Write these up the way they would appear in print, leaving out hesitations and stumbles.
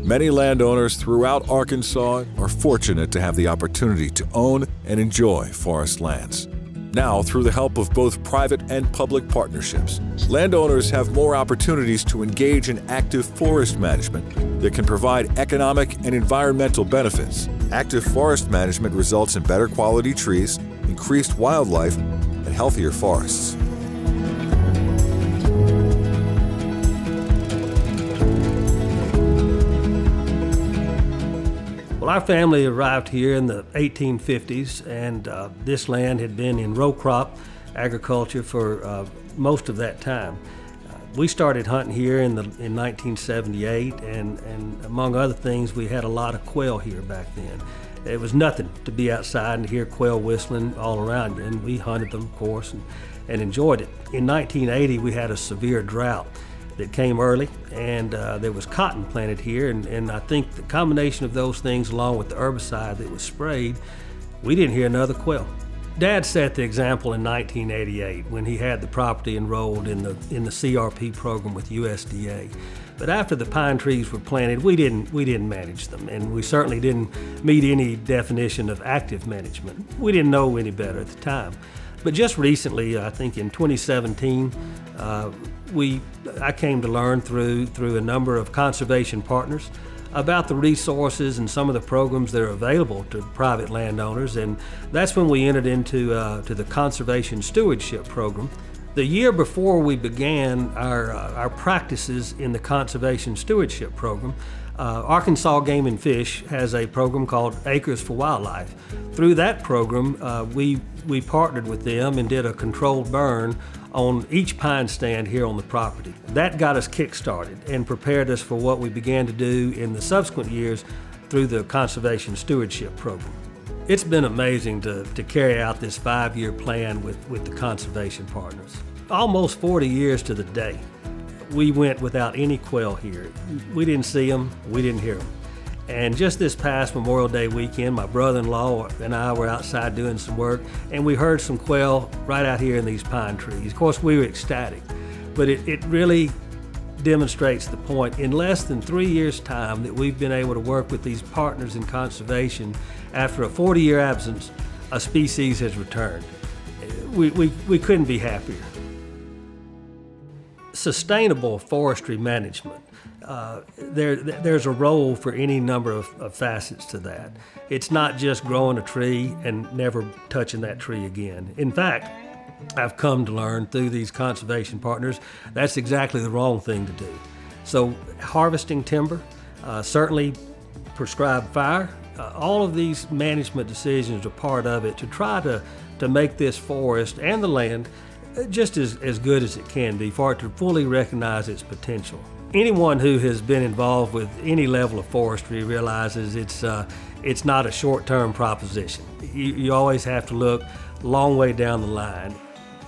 Many landowners throughout Arkansas are fortunate to have the opportunity to own and enjoy forest lands. Now, through the help of both private and public partnerships, landowners have more opportunities to engage in active forest management that can provide economic and environmental benefits. Active forest management results in better quality trees, increased wildlife, and healthier forests. Well, our family arrived here in the 1850s, and this land had been in row crop agriculture for most of that time. We started hunting here in 1978, and among other things, we had a lot of quail here back then. It was nothing to be outside and hear quail whistling all around you, and we hunted them, of course, and enjoyed it. In 1980, we had a severe drought that came early, and there was cotton planted here, and I think the combination of those things along with the herbicide that was sprayed, we didn't hear another quail. Dad set the example in 1988 when he had the property enrolled in the CRP program with USDA. But after the pine trees were planted, we didn't manage them, and we certainly didn't meet any definition of active management. We didn't know any better at the time. But just recently, I think in 2017, I came to learn through a number of conservation partners about the resources and some of the programs that are available to private landowners, and that's when we entered into to the Conservation Stewardship Program. The year before we began our practices in the Conservation Stewardship Program, Arkansas Game and Fish has a program called Acres for Wildlife. Through that program, we partnered with them and did a controlled burn on each pine stand here on the property. That got us kick-started and prepared us for what we began to do in the subsequent years through the Conservation Stewardship Program. It's been amazing to carry out this 5-year plan with the conservation partners. Almost 40 years to the day, we went without any quail here. We didn't see them, we didn't hear them. And just this past Memorial Day weekend, my brother-in-law and I were outside doing some work, and we heard some quail right out here in these pine trees. Of course, we were ecstatic, but it really demonstrates the point in less than 3 years' time that we've been able to work with these partners in conservation. After a 40-year absence, a species has returned. We couldn't be happier. Sustainable forestry management. There's a role for any number of facets to that. It's not just growing a tree and never touching that tree again. In fact, I've come to learn through these conservation partners, that's exactly the wrong thing to do. So harvesting timber, certainly prescribed fire, all of these management decisions are part of it to try to make this forest and the land just as good as it can be for it to fully recognize its potential. Anyone who has been involved with any level of forestry realizes it's not a short-term proposition. You always have to look a long way down the line.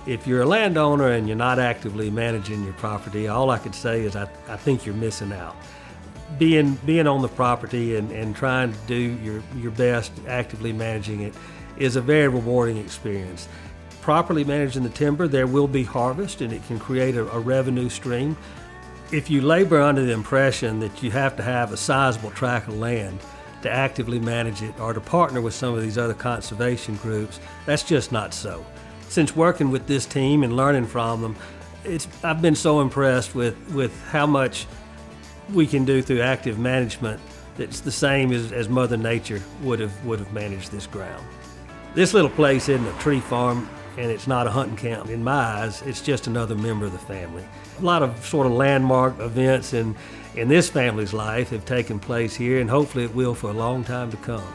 If you're a landowner and you're not actively managing your property, all I could say is I think you're missing out. Being on the property and trying to do your best actively managing it is a very rewarding experience. Properly managing the timber, there will be harvest and it can create a revenue stream. If you labor under the impression that you have to have a sizable tract of land to actively manage it or to partner with some of these other conservation groups, that's just not so. Since working with this team and learning from them, I've been so impressed with how much we can do through active management that's the same as Mother Nature would have managed this ground. This little place isn't a tree farm, and it's not a hunting camp. In my eyes, it's just another member of the family. A lot of sort of landmark events in this family's life have taken place here, and hopefully it will for a long time to come.